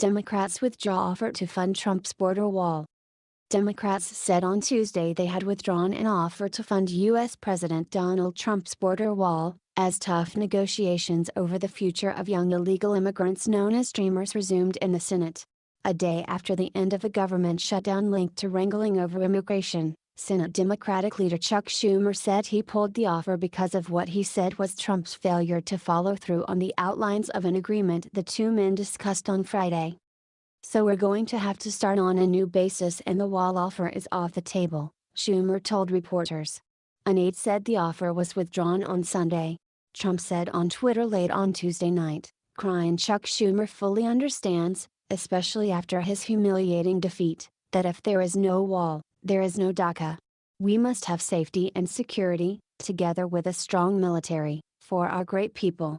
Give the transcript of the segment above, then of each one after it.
Democrats withdraw offer to fund Trump's border wall. Democrats said on Tuesday they had withdrawn an offer to fund U.S. President Donald Trump's border wall, as tough negotiations over the future of young illegal immigrants known as Dreamers resumed in the Senate. A day after the end of a government shutdown linked to wrangling over immigration, Senate Democratic leader Chuck Schumer said he pulled the offer because of what he said was Trump's failure to follow through on the outlines of an agreement the two men discussed on Friday. "So we're going to have to start on a new basis and the wall offer is off the table," Schumer told reporters. An aide said the offer was withdrawn on Sunday. Trump said on Twitter late on Tuesday night, crying Chuck Schumer fully understands, especially after his humiliating defeat, that if there is no wall, there is no DACA. We must have safety and security, together with a strong military, for our great people.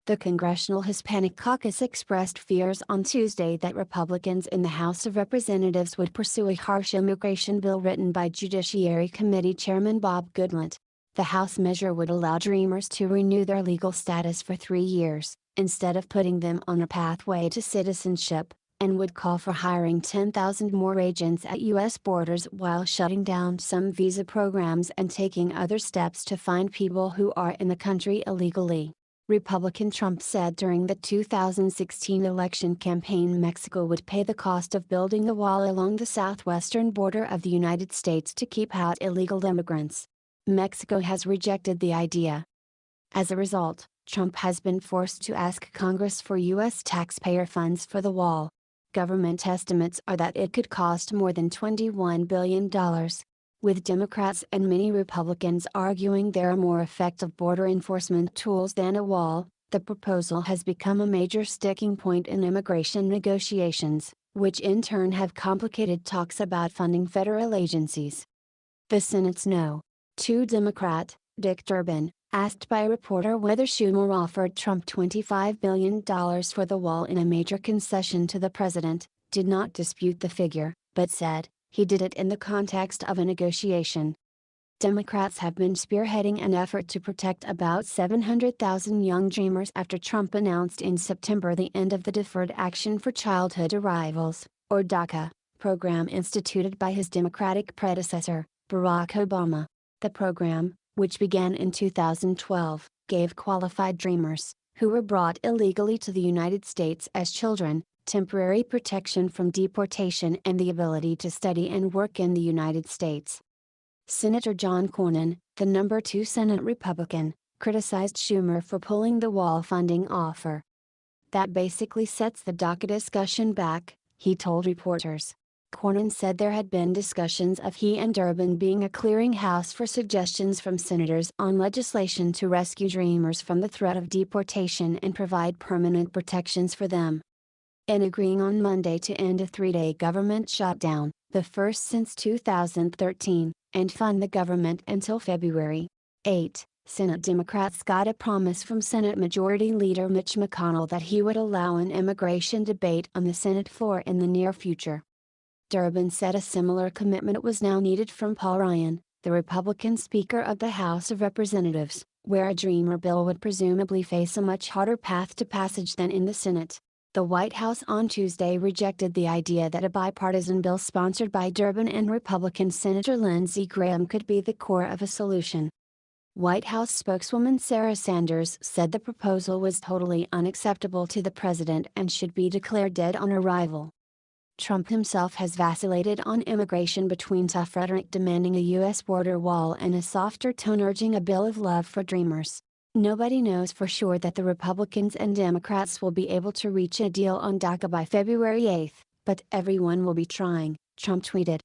The Congressional Hispanic Caucus expressed fears on Tuesday that Republicans in the House of Representatives would pursue a harsh immigration bill written by Judiciary Committee Chairman Bob Goodlatte. The House measure would allow Dreamers to renew their legal status for 3 years, instead of putting them on a pathway to citizenship, and would call for hiring 10,000 more agents at U.S. borders while shutting down some visa programs and taking other steps to find people who are in the country illegally. Republican Trump said during the 2016 election campaign Mexico would pay the cost of building the wall along the southwestern border of the United States to keep out illegal immigrants. Mexico has rejected the idea. As a result, Trump has been forced to ask Congress for U.S. taxpayer funds for the wall. Government estimates are that it could cost more than $21 billion. With Democrats and many Republicans arguing there are more effective border enforcement tools than a wall, the proposal has become a major sticking point in immigration negotiations, which in turn have complicated talks about funding federal agencies. The Senate's No. 2 Democrat, Dick Durbin, asked by a reporter whether Schumer offered Trump $25 billion for the wall in a major concession to the president, did not dispute the figure, but said, he did it in the context of a negotiation. Democrats have been spearheading an effort to protect about 700,000 young Dreamers after Trump announced in September the end of the Deferred Action for Childhood Arrivals, or DACA, program instituted by his Democratic predecessor, Barack Obama. The program, which began in 2012, gave qualified Dreamers, who were brought illegally to the United States as children, temporary protection from deportation and the ability to study and work in the United States. Senator John Cornyn, the number 2 Senate Republican, criticized Schumer for pulling the wall funding offer. "That basically sets the DACA discussion back," he told reporters. Cornyn said there had been discussions of he and Durbin being a clearinghouse for suggestions from senators on legislation to rescue Dreamers from the threat of deportation and provide permanent protections for them. In agreeing on Monday to end a 3-day government shutdown, the first since 2013, and fund the government until February 8, Senate Democrats got a promise from Senate Majority Leader Mitch McConnell that he would allow an immigration debate on the Senate floor in the near future. Durbin said a similar commitment was now needed from Paul Ryan, the Republican Speaker of the House of Representatives, where a Dreamer bill would presumably face a much harder path to passage than in the Senate. The White House on Tuesday rejected the idea that a bipartisan bill sponsored by Durbin and Republican Senator Lindsey Graham could be the core of a solution. White House spokeswoman Sarah Sanders said the proposal was totally unacceptable to the president and should be declared dead on arrival. Trump himself has vacillated on immigration between tough rhetoric demanding a U.S. border wall and a softer tone urging a bill of love for Dreamers. Nobody knows for sure that the Republicans and Democrats will be able to reach a deal on DACA by February 8, but everyone will be trying, Trump tweeted.